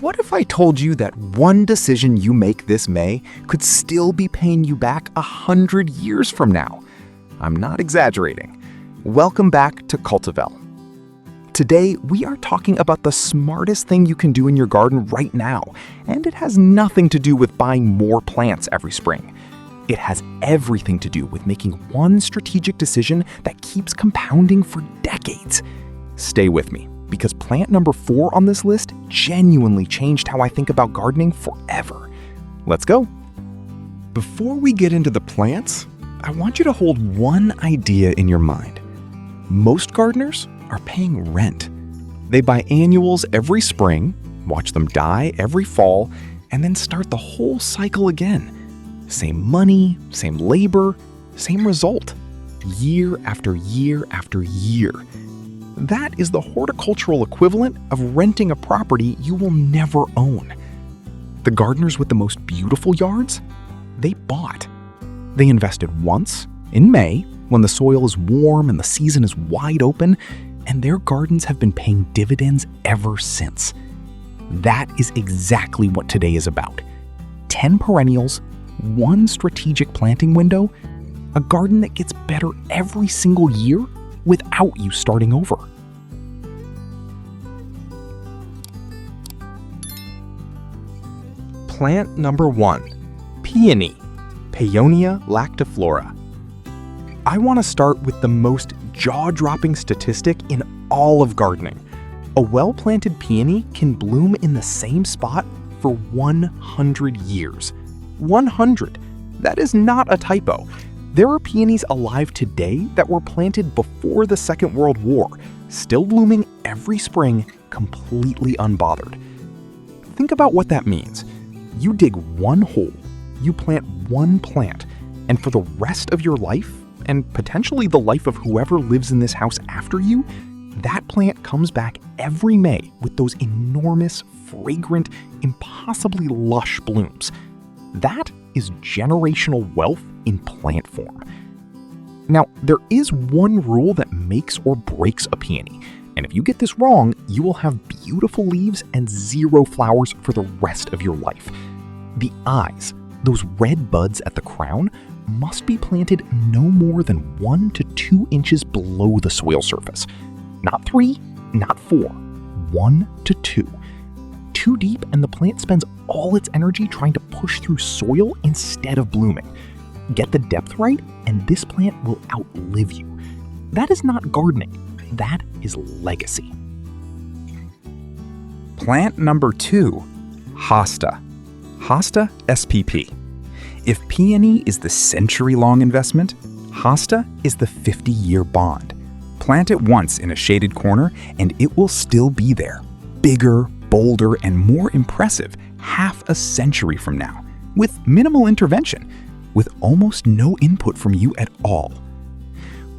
What if I told you that one decision you make this May could still be paying you back 100 years from now? I'm not exaggerating. Welcome back to Cultivel. Today, we are talking about the smartest thing you can do in your garden right now, and it has nothing to do with buying more plants every spring. It has everything to do with making one strategic decision that keeps compounding for decades. Stay with me, because plant number 4 on this list genuinely changed how I think about gardening forever. Let's go. Before we get into the plants, I want you to hold one idea in your mind. Most gardeners are paying rent. They buy annuals every spring, watch them die every fall, and then start the whole cycle again. Same money, same labor, same result, year after year after year. That is the horticultural equivalent of renting a property you will never own. The gardeners with the most beautiful yards, they bought. They invested once, in May, when the soil is warm and the season is wide open, and their gardens have been paying dividends ever since. That is exactly what today is about. 10 perennials, one strategic planting window, a garden that gets better every single year without you starting over. Plant number 1, Peony, Peonia lactiflora. I want to start with the most jaw-dropping statistic in all of gardening. A well-planted peony can bloom in the same spot for 100 years. 100. That is not a typo. There are peonies alive today that were planted before the Second World War, still blooming every spring, completely unbothered. Think about what that means. You dig one hole, you plant one plant, and for the rest of your life, and potentially the life of whoever lives in this house after you, that plant comes back every May with those enormous, fragrant, impossibly lush blooms. That is generational wealth in plant form. Now, there is one rule that makes or breaks a peony, and if you get this wrong, you will have beautiful leaves and 0 flowers for the rest of your life. The eyes, those red buds at the crown, must be planted no more than 1 to 2 inches below the soil surface. Not 3, not 4, 1 to 2. Too deep and the plant spends all its energy trying to push through soil instead of blooming. Get the depth right and this plant will outlive you. That is not gardening, that is legacy. Plant number 2, Hosta. Hosta SPP. If peony is the century-long investment, Hosta is the 50-year bond. Plant it once in a shaded corner and it will still be there, bigger, bolder, and more impressive half a century from now, with minimal intervention, with almost no input from you at all.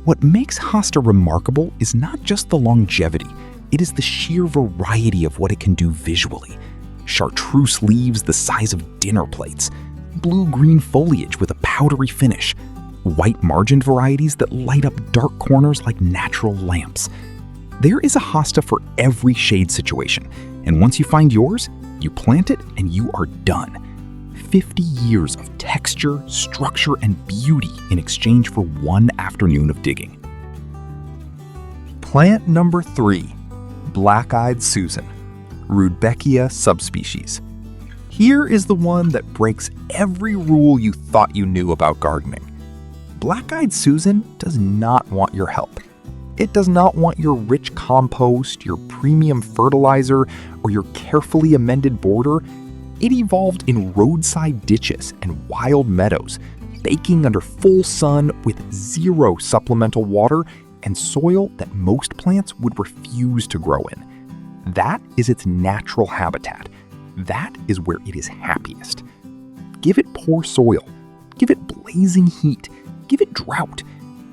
What makes Hosta remarkable is not just the longevity, it is the sheer variety of what it can do visually. Chartreuse leaves the size of dinner plates, blue-green foliage with a powdery finish, white margined varieties that light up dark corners like natural lamps. There is a Hosta for every shade situation, and once you find yours, you plant it and you are done. 50 years of texture, structure, and beauty in exchange for one afternoon of digging. Plant number 3, Black-Eyed Susan, Rudbeckia subspecies. Here is the one that breaks every rule you thought you knew about gardening. Black-Eyed Susan does not want your help. It does not want your rich compost, your premium fertilizer, or your carefully amended border. It evolved in roadside ditches and wild meadows, baking under full sun with 0 supplemental water and soil that most plants would refuse to grow in. That is its natural habitat. That is where it is happiest. Give it poor soil, give it blazing heat, give it drought,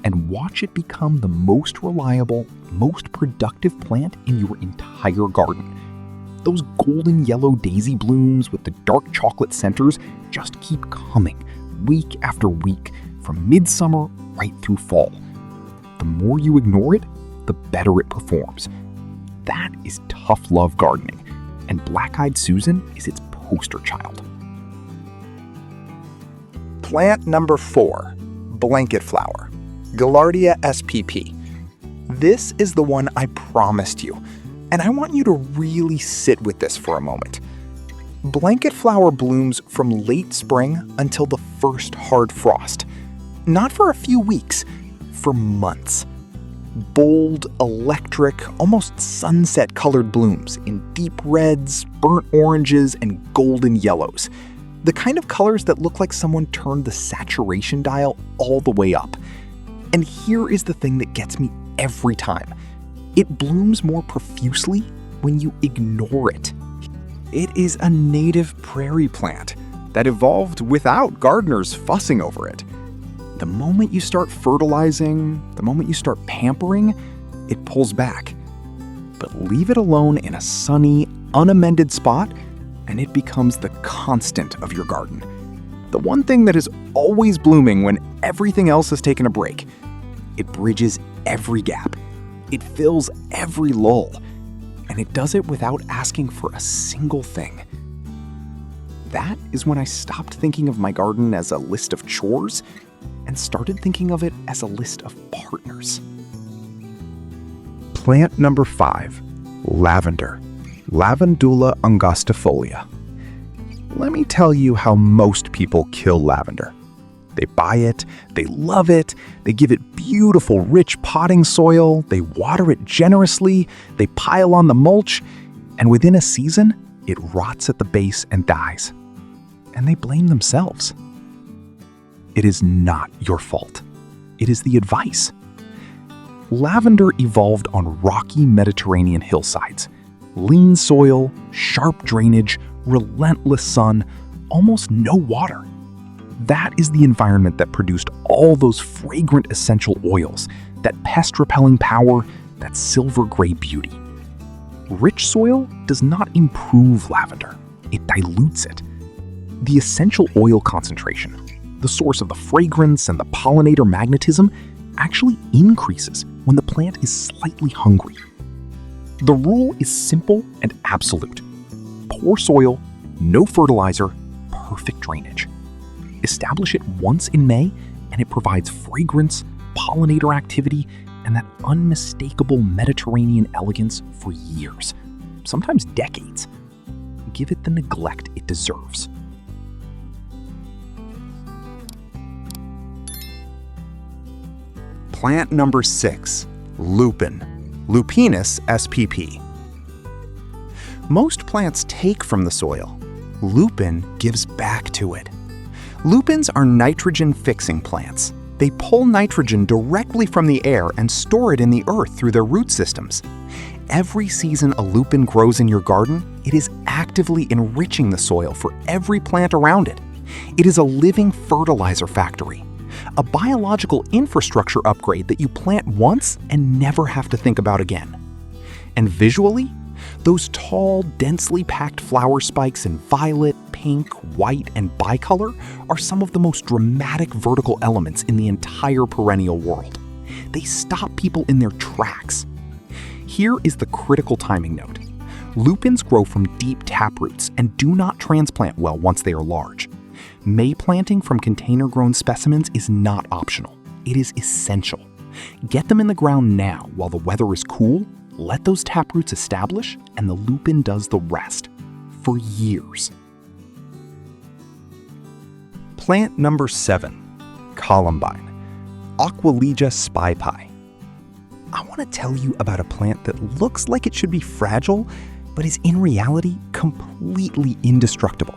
and watch it become the most reliable, most productive plant in your entire garden. Those golden yellow daisy blooms with the dark chocolate centers just keep coming, week after week, from midsummer right through fall. The more you ignore it, the better it performs. That is tough love gardening. and Black-Eyed Susan is its poster child. Plant number 4, blanket flower, Gaillardia spp. This is the one I promised you, and I want you to really sit with this for a moment. Blanket flower blooms from late spring until the first hard frost. Not for a few weeks, for months. Bold, electric, almost sunset-colored blooms in deep reds, burnt oranges, and golden yellows. The kind of colors that look like someone turned the saturation dial all the way up. And here is the thing that gets me every time. It blooms more profusely when you ignore it. It is a native prairie plant that evolved without gardeners fussing over it. The moment you start fertilizing, the moment you start pampering, it pulls back. But leave it alone in a sunny, unamended spot, and it becomes the constant of your garden. The one thing that is always blooming when everything else has taken a break. It bridges every gap. It fills every lull. And it does it without asking for a single thing. That is when I stopped thinking of my garden as a list of chores and started thinking of it as a list of partners. Plant number 5, lavender, Lavandula angustifolia. Let me tell you how most people kill lavender. They buy it, they love it, they give it beautiful, rich potting soil, they water it generously, they pile on the mulch, and within a season, it rots at the base and dies. And they blame themselves. It is not your fault. It is the advice. Lavender evolved on rocky Mediterranean hillsides. Lean soil, sharp drainage, relentless sun, almost no water. That is the environment that produced all those fragrant essential oils, that pest-repelling power, that silver-gray beauty. Rich soil does not improve lavender, it dilutes it. The essential oil concentration, the source of the fragrance and the pollinator magnetism, actually increases when the plant is slightly hungry. The rule is simple and absolute. Poor soil, no fertilizer, perfect drainage. Establish it once in May, and it provides fragrance, pollinator activity, and that unmistakable Mediterranean elegance for years, sometimes decades. Give it the neglect it deserves. Plant number 6, lupin, Lupinus spp. Most plants take from the soil. Lupin gives back to it. Lupins are nitrogen-fixing plants. They pull nitrogen directly from the air and store it in the earth through their root systems. Every season a lupin grows in your garden, it is actively enriching the soil for every plant around it. It is a living fertilizer factory, a biological infrastructure upgrade that you plant once and never have to think about again. And visually, those tall, densely packed flower spikes in violet, pink, white, and bicolor are some of the most dramatic vertical elements in the entire perennial world. They stop people in their tracks. Here is the critical timing note. Lupins grow from deep taproots and do not transplant well once they are large. May planting from container-grown specimens is not optional. It is essential. Get them in the ground now while the weather is cool. Let those taproots establish, and the lupin does the rest, for years. Plant number 7, Columbine, Aquilegia spypie. I want to tell you about a plant that looks like it should be fragile, but is in reality completely indestructible.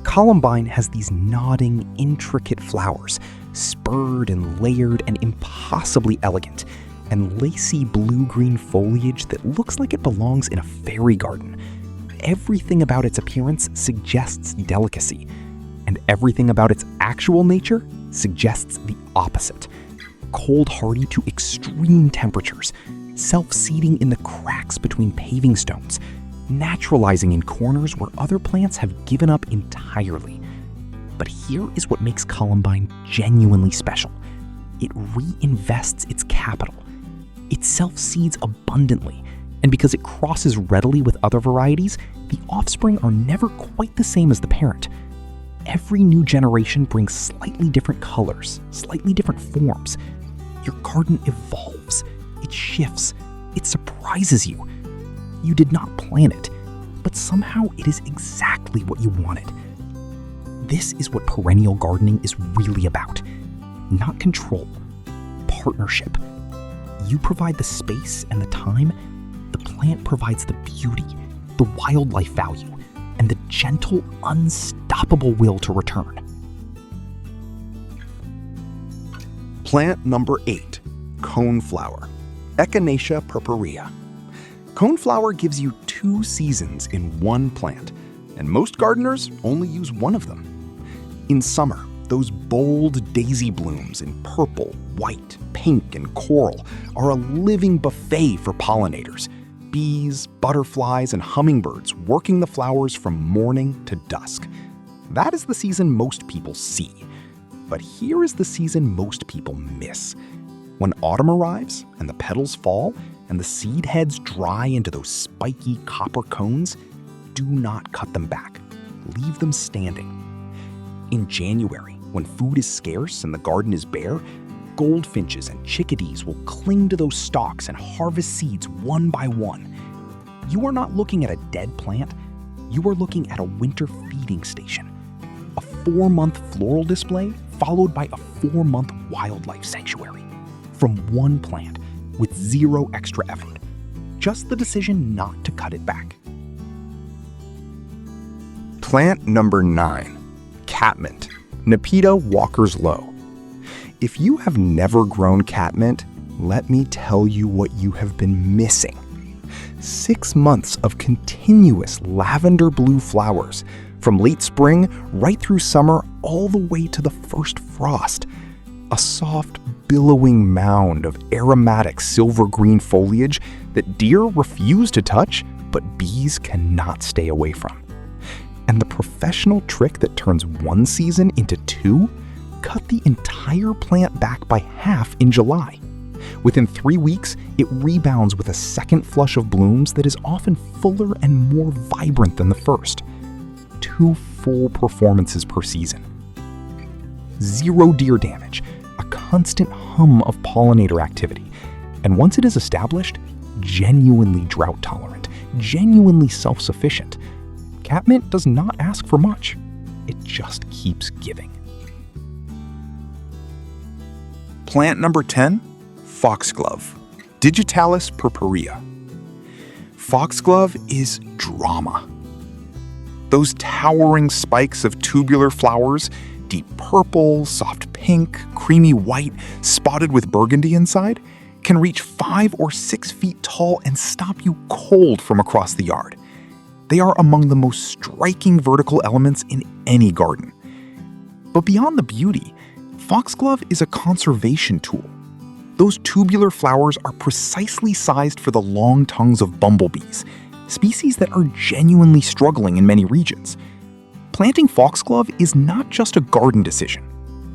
Columbine has these nodding, intricate flowers, spurred and layered and impossibly elegant, and lacy blue-green foliage that looks like it belongs in a fairy garden. Everything about its appearance suggests delicacy, and everything about its actual nature suggests the opposite. Cold hardy to extreme temperatures, self-seeding in the cracks between paving stones, naturalizing in corners where other plants have given up entirely. But here is what makes Columbine genuinely special. It reinvests its capital. It self-seeds abundantly And because it crosses readily with other varieties, the offspring are never quite the same as the parent. Every new generation brings slightly different colors, slightly different forms. Your garden evolves, it shifts, it surprises you. You did not plan it, but somehow it is exactly what you wanted. This is what perennial gardening is really about. Not control, partnership. You provide the space and the time, the plant provides the beauty, the wildlife value, and the gentle, unstoppable will to return. Plant number 8, Coneflower, Echinacea purpurea. Coneflower gives you 2 seasons in one plant, and most gardeners only use one of them. In summer, those bold daisy blooms in purple, white, pink, and coral are a living buffet for pollinators. Bees, butterflies, and hummingbirds working the flowers from morning to dusk. That is the season most people see. But here is the season most people miss. When autumn arrives and the petals fall and the seed heads dry into those spiky copper cones, do not cut them back. Leave them standing. In January, when food is scarce and the garden is bare, goldfinches and chickadees will cling to those stalks and harvest seeds one by one. You are not looking at a dead plant, you are looking at a winter feeding station. A 4-month floral display followed by a 4-month wildlife sanctuary. From one plant, with 0 extra effort. Just the decision not to cut it back. Plant number 9, Catmint, Nepeta Walker's Low. If you have never grown catmint, let me tell you what you have been missing. 6 months of continuous lavender blue flowers, from late spring right through summer all the way to the first frost. A soft, billowing mound of aromatic silver-green foliage that deer refuse to touch, but bees cannot stay away from. And the professional trick that turns one season into 2? Cut the entire plant back by half in July. Within 3 weeks, it rebounds with a second flush of blooms that is often fuller and more vibrant than the first. 2 full performances per season. 0 deer damage, a constant hum of pollinator activity, and once it is established, genuinely drought tolerant, genuinely self-sufficient. Catmint does not ask for much. It just keeps giving. Plant number 10, Foxglove, Digitalis purpurea. Foxglove is drama. Those towering spikes of tubular flowers, deep purple, soft pink, creamy white, spotted with burgundy inside, can reach 5 or 6 feet tall and stop you cold from across the yard. They are among the most striking vertical elements in any garden. But beyond the beauty, Foxglove is a conservation tool. Those tubular flowers are precisely sized for the long tongues of bumblebees, species that are genuinely struggling in many regions. Planting Foxglove is not just a garden decision,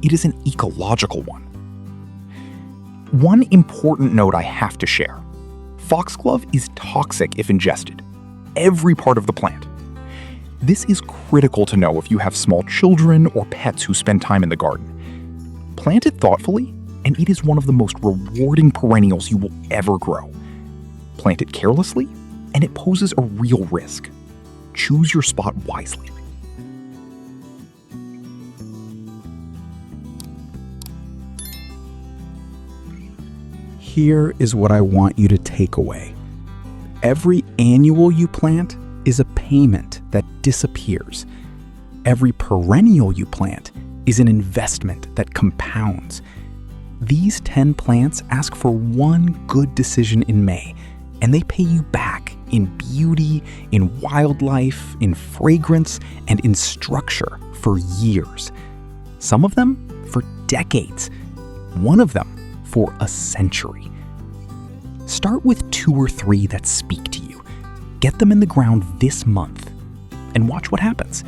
it is an ecological one. One important note I have to share. Foxglove is toxic if ingested. Every part of the plant. This is critical to know if you have small children or pets who spend time in the garden. Plant it thoughtfully, and it is one of the most rewarding perennials you will ever grow. Plant it carelessly, and it poses a real risk. Choose your spot wisely. Here is what I want you to take away. Every annual you plant is a payment that disappears. Every perennial you plant is an investment that compounds. These 10 plants ask for one good decision in May, and they pay you back in beauty, in wildlife, in fragrance, and in structure for years. Some of them for decades. One of them for a century. Start with 2 or 3 that speak to you. Get them in the ground this month and watch what happens.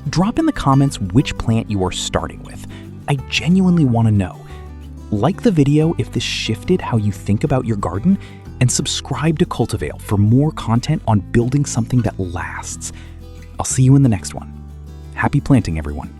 Drop in the comments which plant you are starting with. I genuinely want to know. Like the video if this shifted how you think about your garden, and subscribe to Cultivale for more content on building something that lasts. I'll see you in the next one. Happy planting, everyone.